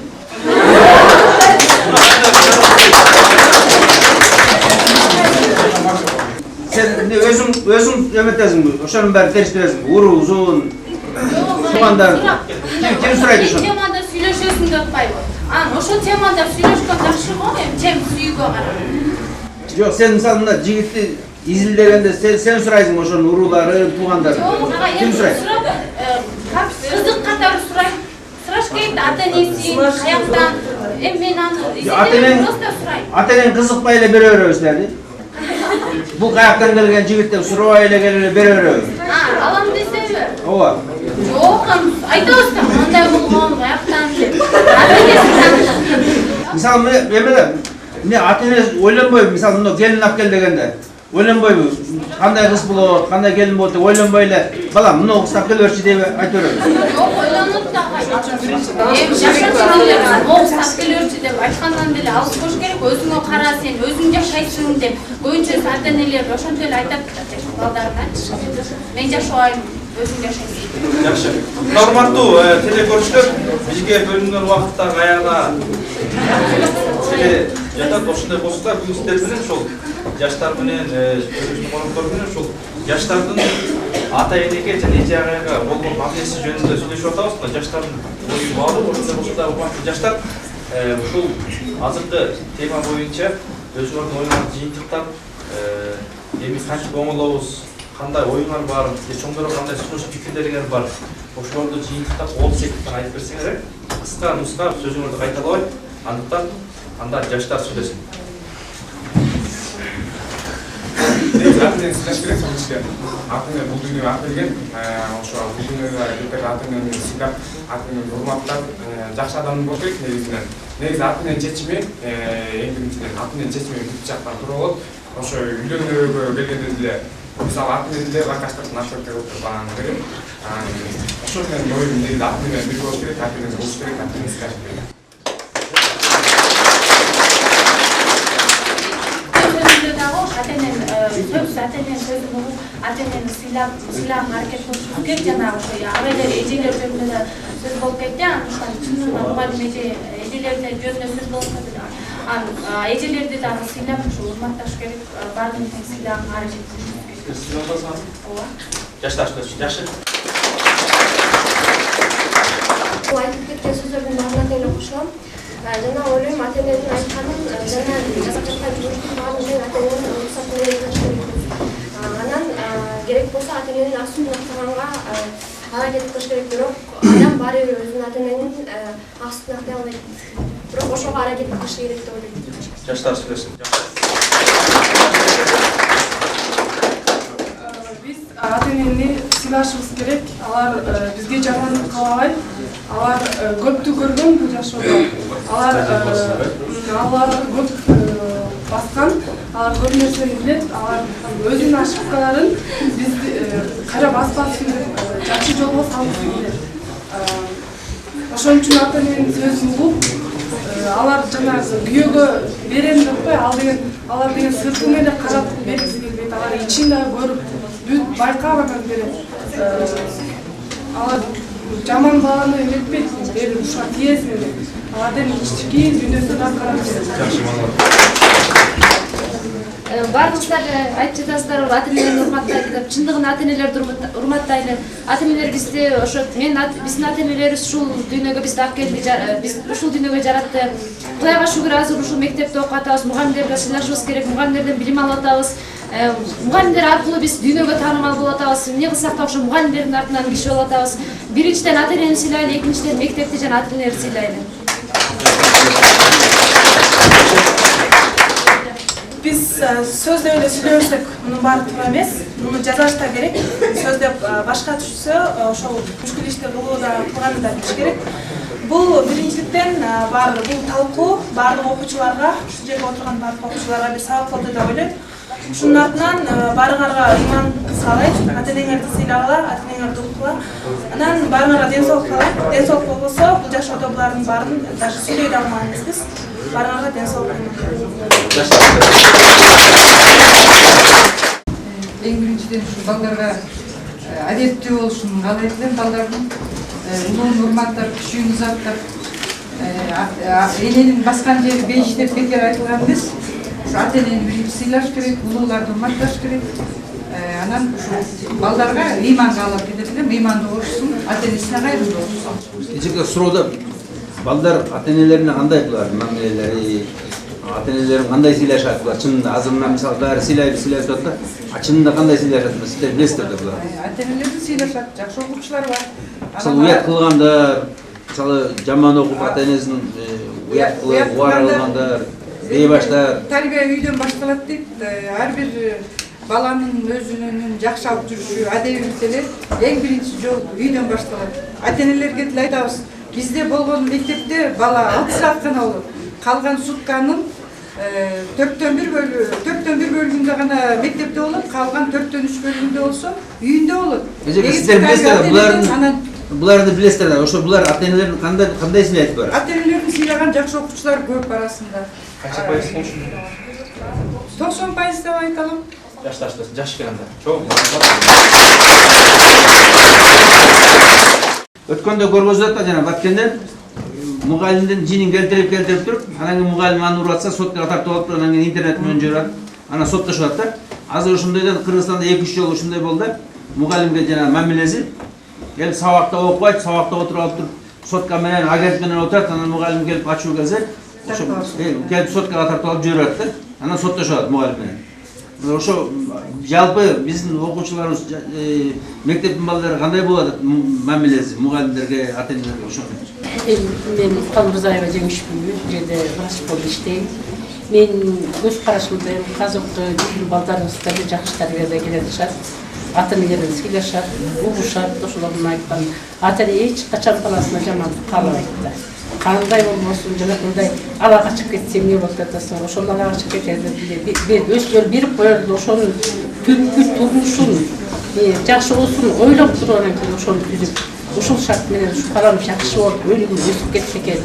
Sen özüm emetesің, ошонун бәрін теріштіресің, уру, узун, туғандар, ким сурайды ошон? Темада сүйлөшөсүң деп атпайбы? Ошо темада сүйлөшкөн жакшы го, чем сүйүүгө карап. Жок, сен мисалы мына жигитти изилдегенде сен сурайсың ошонун урулары, туғандары. Ким сурайт? Кызык катары сураш керек, ата-энеси, каяктан, мен аны изилдеп просто сурайм. Ата-энең кызыкпай эле бере беребиздерди. Бул каяктан келген жигит деп сурабай эле келип бере беребиз. Алам десеби? Ооба. Жок, айтабыз да, мындай болгон, каяктан деп. Ата-энеси таныш. Мисалы эмне ата-энеси ойлонбойбу, мисалы мына келин алып кел дегенде. Ойлонбойбу, кандай кыз болот, кандай келин болот деп ойлонбой эле, балам, мына кызды алып кел берчи деп айтып беребиз. Жок, ойлонот да. Деп айткандан деле алып кош керек, өзүңө кара, сен өзүң жашайсың деп. Көбүнчө ата-энелер ошентип эле айтат балдарына. Мен жашабайм, өзүң жашайсың. Жакшы. Урматтуу телекөрүүчүлөр, бизге бөлүнгөн убакытта аягына жатат. Ошондой болсо да бүгүн сиздер менен ошол жаштар менен, коноктор менен ошол жаштардын ата-энеге жана эже агайга болгон мамилеси жөнүндө сүйлөшүп атабыз. Жаштардын ою баары, ошондой болсо да урматтуу жаштар, ушул азыркы тема боюнча өзүңөрдүн оюңарды жыйынтыктап, эми кантип оңолобуз, кандай оюңар бар, чоңдорго кандай сунуш пикирлериңер бар, ошолорду жыйынтыктап 10 секундтан айтып берсеңер, кыска нуска сөзүңөрдү кайталабай, андыктан анда жаштар сүйлөсүн. Ата-эне сыйлаш керек, сонучка. Ата-эне бул дүйнөгө ат берген, ошо бул дүйнөгө келген ата-энени сыйлап, ата-энени урматтап, жакшы адам болуш керек негизинен. Негизи ата-эненин чечими, эң биринчиден ата-эненин чечими бүт жактан туура болот. Ошо үйлөнүүгө келгенде деле, мисалы ата-эне деле бакаштардын ашыркы кылып турган керек. Ошо менен оюм негизи ата-эне бир болуш керек, ата-эне болуш керек, ата-эне сыйлаш керек. ата эненин сөзүн угуп, ата энени сыйлаганга аракет кылышыбыз керек. Жанагы ошо агайлар, эжелер жөнүндө да сөз болуп кетти. Андыктан чынында мугалим эжелерде жөнүндө сөз болуп кетти. Эжелерди дагы сыйлап, ушу урматташ керек. Баардыгын тең сыйлаганга аракет кылышыбыз керек. Сиз отасыңыз? Ооба. Жашташыңыз жакшы. Бул айтып кеткен сөздөрдүн баарына тең кошулам. Жана ойлойм, ата эненин айтканын жана жасап жаткан жумуштун баардыгын ата эненин уруксаты менен жасаш керекпиз. Анан керек болсо ата эненин акысын актаганга аракет кылыш керек, бирок адам баары бир өзүнүн ата эненин акысын актай албайт. Бирок ошого аракет кылыш керек деп ойлойм. Жаштар сүйлөсүн. Биз ата энени сыйлашыбыз керек. Алар бизге жамандык каалабайт. Алар көптү көргөн бул жашоодо. Алар көп баскан, алар көп нерсени билет. Алар өзүнүн ошибкаларын биз кайра баспасын деп жакшы жолго салысын билет. Ошон үчүн ата эненин сөзүн угуп, алар жанагы күйөөгө берем деп кой, алар деген сыртын эле карап бергиси келбейт. Алар ичин да көрүп, бүт байкап анан берет. Алар жаман баланы эметпейт, бери ушуга тиесиң деп. Алардын ички дүйнөсүн да карап берет. Баарыңыздар айтып жатасыздар, ата энелерди урматтайлы деп. Чындыгында ата энелерди урматтайлы. Ата энелер бизди ошо биздин ата энелерибиз ушул дүйнөгө бизди алып келди, биз ушул дүйнөгө жаратты. Кудайга шүгүр, азыр ушул мектепте окуп атабыз, мугалимдерге сыйлашыбыз керек, мугалимдерден билим алып атабыз. Мугалимдер аркылуу биз дүйнөгө таанымал болуп атабыз. Эмне кылсак да ошо мугалимдердин артынан киши болуп атабыз. Биринчиден ата энени сыйлайлы, экинчиден мектепти жана ата энелерди сыйлайлы. Биз сөздө эле сүйлөсөк, мунун баары туура эмес. Муну жазаш да керек. Сөздө башка түшсө, ошол мүшкүл ишти кылууда кылганы да билиш керек. Бул биринчиликтен бул талкуу баардык окуучуларга, ушул жерде отурган баардык окуучуларга бир сабак болду деп ойлойм. Ушунун артынан баарыңарга иман салайт, ата энеңерди сыйлагыла, ата энеңерди укугула. Анан баарыңарга ден соолук каалайт. Ден соолук болбосо, бул жашоодо булардын баарын даже сүйлөй да алмаган эмеспиз. Баарыңарга ден соолук. Эң биринчиден ушу балдарга адептүү болушун каалайт элем. Балдардын улуун урматтап, күчүн узаттап, эненин баскан жери бейиш деп бекер айтылган эмес. Ата энени биринчи сыйлаш керек, улууларды урматташ керек. Анан балдарга ыйман каалап кетет элем, ыйманды кошсун, ата энесине кайрылуу болсун. Кечээки суроодо балдар ата энелерине кандай булар мамилелери, ата энелерин кандай сыйлашат булар? Чынында азыр мына мисалы баары сыйлап атат да, чынында кандай сыйлашат? Сиздер билесиздер да булар. Ата энелерди сыйлашат, жакшы окуучулар бар. Мисалы уят кылгандар, мисалы жаман окуп ата энесин уят кылып, убарылгандар, бейбаштар. Тарбия үйдөн башталат дейт. Ар бир баланын өзүнүн жакшы алып жүрүшү, адебибиз эле эң биринчи жол үйдөн башталат. Ата энелерге деле айтабыз. Бизде болгон мектепте бала 6 саат гана болот. Калган сутканын 4/1 бөлүгүндө гана мектепте болот, калган 4/3 бөлүгүндө болсо үйүндө болот. Сиздер билесиздер, буларды билесиздер да. Ошо булар ата энелерин кандай сыйлайт булар? Ата энелерин сыйлаган жакшы окуучулар көп арасында. Канча пайыз болушу? 90% деп айта алам. Жашташты, жаш келгенде. Чоң. Өткөндө көргөзүп атат жана баткенден мугалимдин жинин келтирип туруп, анан мугалим аны уруп атса сотко тартып алып, анан интернет менен жиберат. Анан соттошуп атат да. Азыр ушундайдан Кыргызстанда 2-3 жолу ушундай болду. Мугалимге жана мамилеси келип сабакта окубайт, сабакта отуруп алып туруп, сотка менен агент менен отурат, анан мугалим келип ачуу келсе, ошо келип соткага тартып алып жиберет да. Анан соттошуп атат мугалим менен. Ошо жалпы биздин окуучуларыбыз мектептин балдары кандай болот мамилеси мугалимдерге, ата энелерге ошо? Мен Калмырзаева Жеңишпин, бул жерде врач болуп иштейм. Мен көз карашымда азыркы балдарыбызда жакшы тарбияда келе атышат. Ата энелерин сыйлашат, угушат, ошолордун айткан ата эне эч качан баласына жамандык каалабайт да. Кандай болбосун, жана мындай ала качып кетсе эмне болот атасың, ошону ала качып кетеді. Өзгөр берип коелу, ошонун бүткүл турмушун жакшы болсун ойлоп туруп анан кийин ошону түзүп, ушул шарт менен ушу балам жакшы болуп өлүгүн өсүп кетсе экен,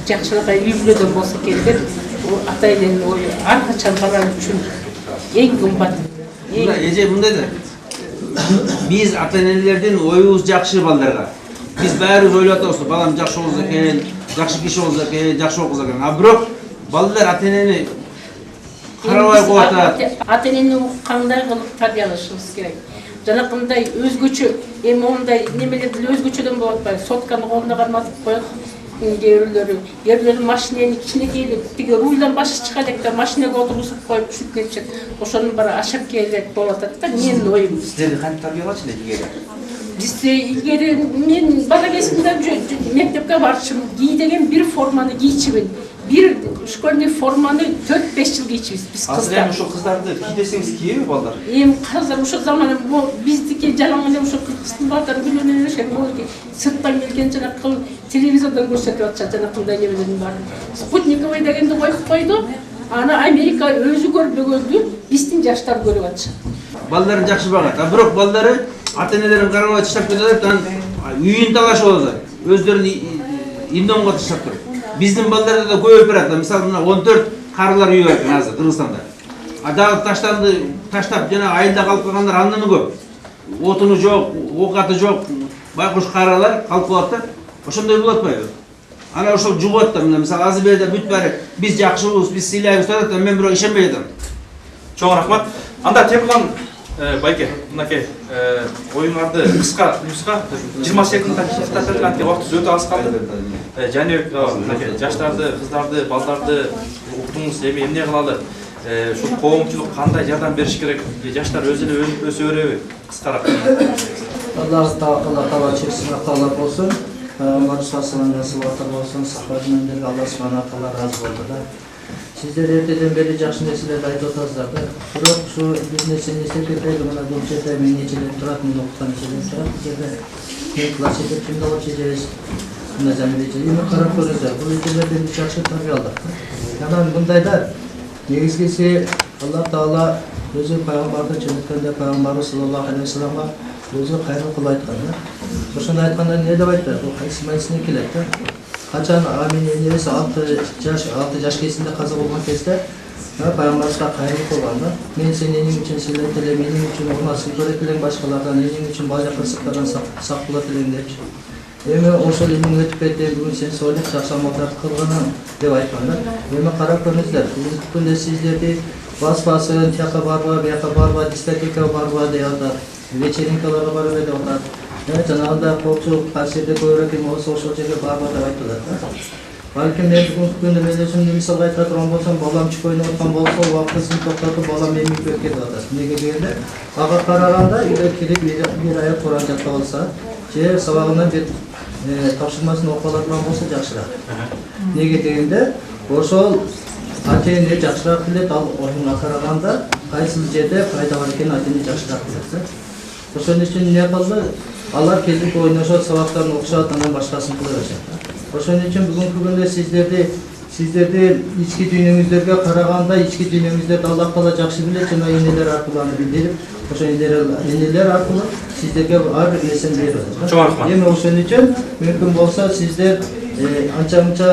жакшынакай үй бүлөдөн болсо экен деп ата эненин ою ар качан бала үчүн эң кымбат. Эже мындай да. Биз ата-энелердин оюбуз жакшы балдарга. Биз баарыбыз ойлоп атабыз, балам жакшы болсо экен, жакшы киши болсо экен, жакшы окуса экен. А бирок балдар ата-энени карабай коюп атат. Ата-энени кандай кылып тарбиялашыбыз керек. Жанакындай өзгөчө, эми ондай немелер деле өзгөчөдөн болуп атпайбы. Сотканы колуна карматып коет. Ерлер машинени кичинекейлеп, тиги рульдан башы чыга элек да машинага отургузуп коюп түшүп кетишет. Ошонун баары ашап келет болуп атат да. Менин оюм. Сиздерди кантип тарбиялачу илгери? Бизде илгери мен бала кезимде мектепке барчумун. Гий деген бир форманы кийчүмүн. Бир школьный форманы 4-5 жыл кийчүбүз биз кыздар. Азыр эми ошо кыздарды кийдесеңиз кийеби балдар? Эми азыр ошо заман биздики жалаң эле ошо кыргыздын балдары күнүнөн эле болду. Сырттан келген жанакы телевизордон көрсөтүп атышат жанакындай немелердин баарын. Спутниковый дегенди коюп койду. Аны Америка өзү көрбөгөндү биздин жаштар көрүп атышат. Балдарын жакшы багат. А бирок балдары ата-энелерин карабай таштап кетет, үйүн талашып алат. Өздөрүн имдонго таштап туруп. Биздин балдарда да көбөйүп барат. Мисалы мына 14 карылар үйү бар экен азыр Кыргызстанда. А дагы таштап жана айылда калып калгандар андан көп. Отуну жок, оокаты жок, байкуш каралар калып калат да. Ошондой болуп атпайбы? Ана ошол жугат да, мисалы азыр берде бүт баары биз жакшыбыз, биз сыйлайбыз деп, мен бирок ишенбей атам. Чоң рахмат. Анда Темирлан байке, мынакей оюңарды кыска нуска 20 секундда токтотуп анткени убактыбыз өтө аз калды. Жаныбек мынакей жаштарды, кыздарды, балдарды уктуңуз, эми эмне кылалы? Ушул коомчулук кандай жардам бериш керек? Жаштар өзү эле өсө береби? Кыскараак. Аллах Таала чексиз рахматтар болсун. Маршалсынан насыбаттар болсун, сахбатынан Аллах Субхана Таала разы болду да. Сиздер эртеден бери жакшы нерселерди айтып атасыздар да. Бирок ушу бир нерсени эстетпейби, мына бул жерде мен нечелер турат, мен окуткан нечелер турат. Бул жерде мен класс жетекчимде болуп чечебиз. Мына Жаныбек эми карап көрүңүздөр, бул жерден жакшы тарбиялдык. Анан мындайда негизгиси Аллах Таала өзү пайгамбарды жөнөткөндө пайгамбарыбыз саллаллаху алейхи вассаламга өзү кайрыл кылып айткан да. Ошондо айтканда эмне деп айтты? Бул кайсысына келет да? Качан амин энебиз 6 жаш кезинде каза болгон кезде пайгамбарыбызга кайрылып болгон да. Мен сени эниң үчүн сыйлайт элем, эниң үчүн урмат көрөт элем башкалардан, эниң үчүн бала кырсыктардан сак болот элем депчи. Эми ошол эмиң өтүп кетти, бүгүн сен сойлук жакшы амалдарды кылган деп айткан да. Эми карап көрүңүздөр, бүгүнкү күндө сиздерди баспасын, тияка барба, бияка барба, дискотекага барба деп атат, вечеринкаларга барба деп атат. Жанагындай коопчулук кайсыда көбүрөөк эми болсо ошол жерге барба деп айтылат да. Балким мен бүгүнкү күндө мен өзүмдү мисалга айта турган болсом, балам чүп ойноп аткан болсо, убактысын токтотуп балам эмип кетет деп атат. Эмнеге дегенде, ага караганда үйгө кирип бир аяк Куран жаттап алса, же сабагынан бир тапшырмасын окуп ала турган болсо жакшыраак. Эмнеге дегенде, ошол ата-эне жакшыраак билет, ал оюнга караганда кайсыл жерде пайда бар экенин ата-эне жакшыраак билет. Ошон үчүн эмне кылды? Алар келип ойношот, сабактарын окушат, анан башкасын кыла беришет. Ошон үчүн бүгүнкү күндө сиздерди ички дүйнөңүздөргө караганда, ички дүйнөңүздөрдү Аллах Таала жакшы билет, жана энелер аркылуу аны билдирип, ошо энелер аркылуу сиздерге ар бир нерсени берип атат. Эми ошон үчүн мүмкүн болсо сиздер анча-мынча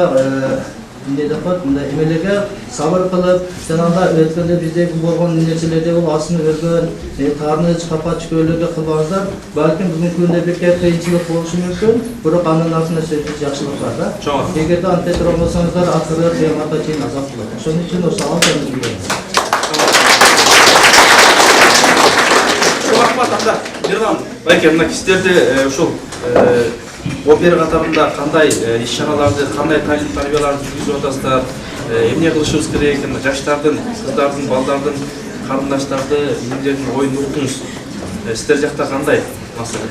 эмне деп коет, мындай эмелерге сабыр кылып, жанагындай өткөндө биздеги болгон нерселерди бул асыны өргөн, таарны капа чүкөлөрдү кылбаңыздар. Балким бүгүнкү күндө бир кыйынчылык болушу мүмкүн, бирок анын артында сөзсүз жакшылык бар да. Эгерде антип турган болсоңуздар, акыры кыяматка чейин азап болот. Ошон үчүн ошо алтын билет. Рахмат анда. Мирган байке, мына сиздерди ушул опера катарында кандай иш-чараларды, кандай талим-тарбияларды жүргүзүп атасыздар? Эмне кылышыбыз керек экен? Жаштардын, кыздардын, балдардын, карындаштарды, эмнелердин оюн уктуңуз. Сиздер жакта кандай маселе?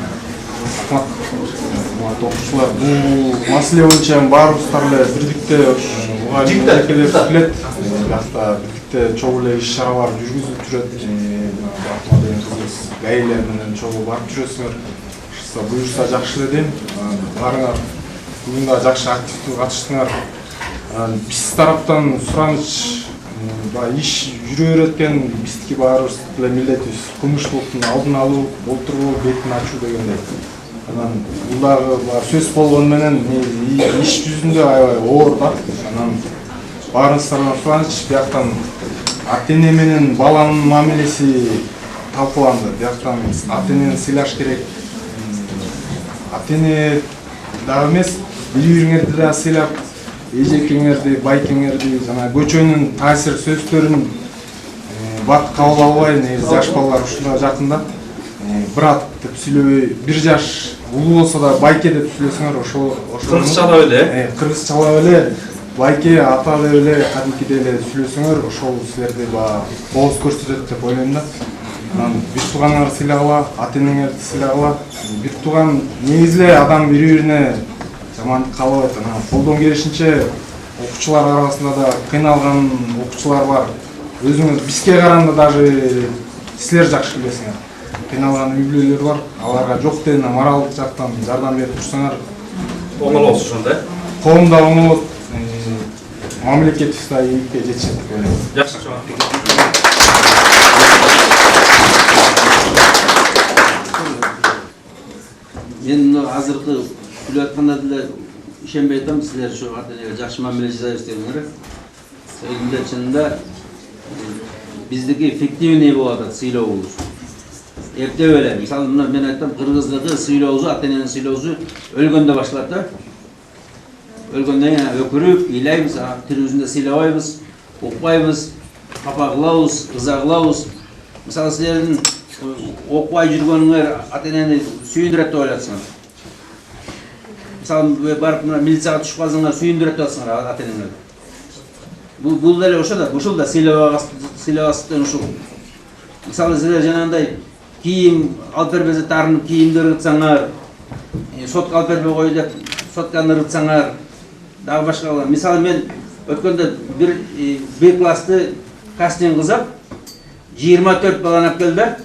Окуучулар, бул маселе боюнча баарыбыздар эле бирдикте мугалим билет. Жакта бирдикте чогуу эле иш-чаралар жүргүзүлүп жүрөт. Батма деген кызыбыз гаилер менен чогуу барып жүрөсүңөр. Буюрса жакшы эле дейм. Баарыңар бүгүн да жакшы активдүү катыштыңар. Биз тараптан сураныч иш жүрө берет экен, биздики баарыбыз эле милдетибиз кылмыштуулуктун алдын алуу, олтуруу, бетин ачуу дегендей. Анан бул дагы сөз болгону менен иш жүзүндө аябай оор да. Анан баарыңыздардан сураныч, бияктан ата-эне менен баланын мамилеси талкууланды. Бияктан ата энени сыйлаш керек. Ата эне дагы эмес, бири-бириңерди да сыйлап, эжекеңерди, байкеңерди, жана көчөнүн таасир сөздөрүн бат кабыл албай, негизи жаш балалар ушунда жакында брат деп сүйлөбөй, бир жаш улуу болсо да байке деп сүйлөсөңөр, ошол кыргызчалап эле, кыргызчалап эле, байке, ата деп эле, кадимкидей эле сүйлөсөңөр, ошол силерди кооз көрсөтөт деп ойлойм да. Бир тууганыңарды сыйлагыла, ата энеңерди сыйлагыла. Бир тууган негизи эле адам бири-бирине жамандык каалабайт. Колдон келишинче окуучулар арасында да кыйналган окуучулар бар. Өзүңүз бизге караганда даже силер жакшы билесиңер. Кыйналган үй-бүлөлөр бар. Аларга жок дегенде моралдык жактан жардам берип турсаңар, оңолосуз ошондо. Коом да оңолот, мамлекетибиз да ийгиликке жетишет деп ойлойм. Жакшы. Мен азыркы күлүп атканда деле ишенбей атам, силер ушу ата энеге жакшы мамиле жасайбыз дегениңер. Сөзүндө чынында биздики эффективный болуп атат сыйлообуз. Эптеп эле, мисалы мына мен айттым, кыргыздыкы сыйлообузу, ата эненин сыйлообузу өлгөндө башталат да. Өлгөндөн кийин өкүрүп, ыйлайбыз, тирүүбүздө сыйлабайбыз, укпайбыз, капа кылабыз, ыза кылабыз. Мисалы силердин окубай жүргөнүңөр ата энени сүйүндүрөт деп ойлойсуңар. Мисалы барып мына милицияга түшүп калсаңар, сүйүндүрөт деп атсыңар ата энеңерди. Бул деле ошо да, ушул да сыйлабастыктын ушул. Мисалы силер жанагындай кийим алып бербесе тарынып кийимдер ыргытсаңар, сотка алып бербей кой деп сотканы ыргытсаңар, дагы башка. Мисалы мен өткөндө бир классты кастинг кылсак, 24 баланы алып келди да,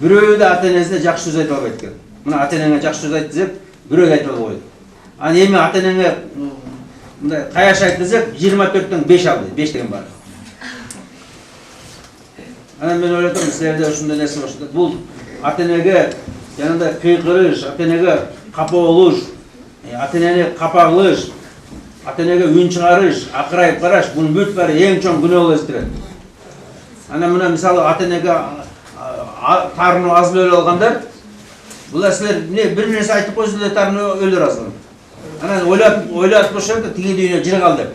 бирөө да ата энесине жакшы сөз айта албайт экен. Мына ата энеңе жакшы сөз айт десек, бирөө айта албай койду. Аны эми ата энеңе мындай каяш айт десек, 24төн 5 алды, 5 деген бар. Анан мен ойлоп атам, силерде ушундай нерсе бар. Бул ата энеге жанагындай кыйкырыш, ата энеге капа болуш, ата энени капа кылыш, ата энеге үн чыгарыш, акырайып караш, бунун бүт баары эң чоң күнөө болуп эстирет. Анан мына мисалы ата энеге тарыны аз өлө алгандар, булар силер бир нерсе айтып койсо эле тарыны өлөр азгын. Анан ойлап бошоп тиги дүйнө жыр калды.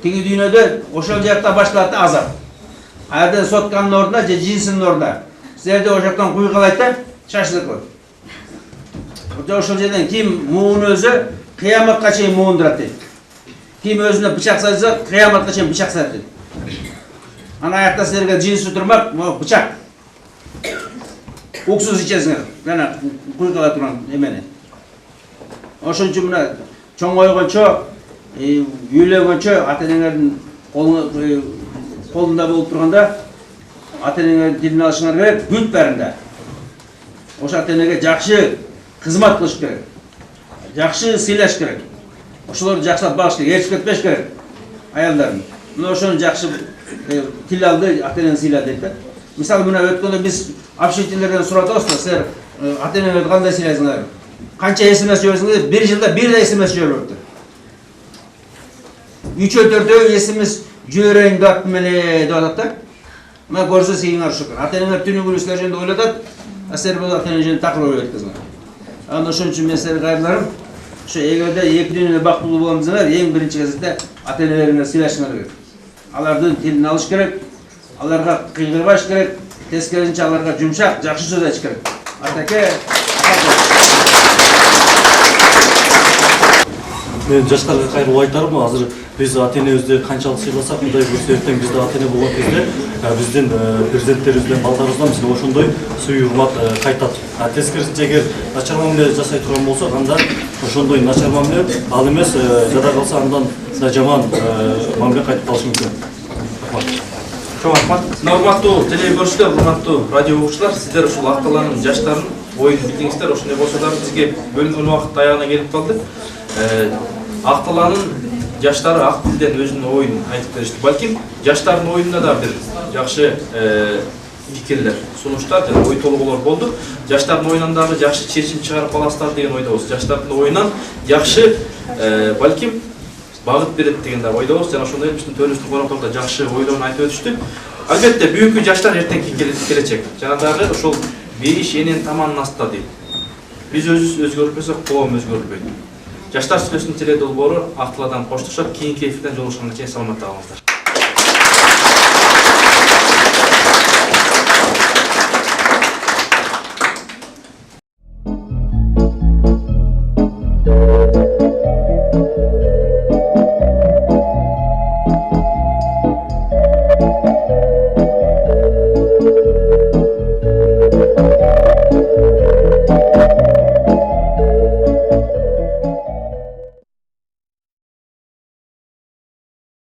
Тиги дүйнөдө ошол жакта башталат да азап. Айрдан сотканын ордуна же жинсинин ордуна. Силерде ошол жактан куйгалайт да, шашлык кылат. Ошол жерден ким муун өзү кыяматка чейин муундурат дейт. Ким өзүнө бычак салса, кыяматка чейин бычак салат дейт. Ана аякта силерге жинси турмак, бычак. Уксус ичесиңер, жана куйгала турган эмени. Ошон үчүн мына чоңойгончо, үйлөгөнчө ата энеңердин колунда болуп турганда, ата энеңердин тилин алышыңар керек, бүт баарында. Ошо ата энеге жакшы кызмат кылыш керек. Жакшы сыйлаш керек. Ошолорду жакшылап багыш керек, ээрчип кетпеш керек аялдарын. Мына ошону жакшы тил алды, ата энени сыйла дейт да. Мисалы мына өткөндө биз общежитиелерден сурап атабыз да, силер ата энеңерди кандай сыйлайсыңар? Канча СМС жиберсиңер? Бир жылда бир да СМС жибербептир. 3-4 СМС жиберейин деп аттым эле деп атат да. Мына көрсө сыйыңар ушул. Ата энеңер түнү күнү силер жөнүндө ойлоп атат, силер бул ата эне жөнүндө такыр ойлоп өткөзүңөр. Анан ошон үчүн мен силерге кайрыларым, ошо эгерде эки дүйнөдө бактылуу болгон десеңер, эң биринчи кезекте ата энелериңерди сыйлашыңар керек. Алардын тилин алыш керек, аларга кыйгырбаш керек, тескерисинче аларга жумшак, жакшы сөз айтыш керек. Атаке. Мен жаштарга кайрылып айтарым, азыр биз ата энебизди канчалык сыйласак, Кудай көрсө эртең бизде ата эне болгон кезде биздин президенттерибизден, балдарыбыздан бизге ошондой сый урмат кайтат. Тескерисинче эгер начар мамиле жасай турган болсок, анда ошондой начар мамиле ал эмес, жада калса андан да жаман мамиле кайтып калышы мүмкүн. Чоң рахмат. Урматтуу теле-көрүүчүлөр, урматтуу радио угуучулар, сиздер ушул акталанын жаштарын оюн билдиңиздер. Ошондой болсо да бизге бөлүнгөн убакыт аягына келип калды. Акталанын жаштары ак тилден өзүнүн оюн айтып беришти. Балким жаштардын оюнда да бир жакшы пикирлер, сунуштар жана ой толгоолор болду. Жаштардын оюнан дагы жакшы чечим чыгарып аласыздар деген ойдобуз. Жаштардын оюнан жакшы балким багыт берет деген да ойдобуз. Жана ошондой биздин төрүбүздүн коноктору да жакшы ойлорун айтып өтүштү. Albatta бүгүнкү жаштар эртеңки келечек. Жана дагы ошол бейиш энен таманын астында дейт. Биз өзүбүз өзгөрбөсөк, коом өзгөрбөйт. Жаштар сүйлөшүн теле долбоору актылардан коштошот. Кийинки эфирден жолугушканга чейин саламатта калыңыздар.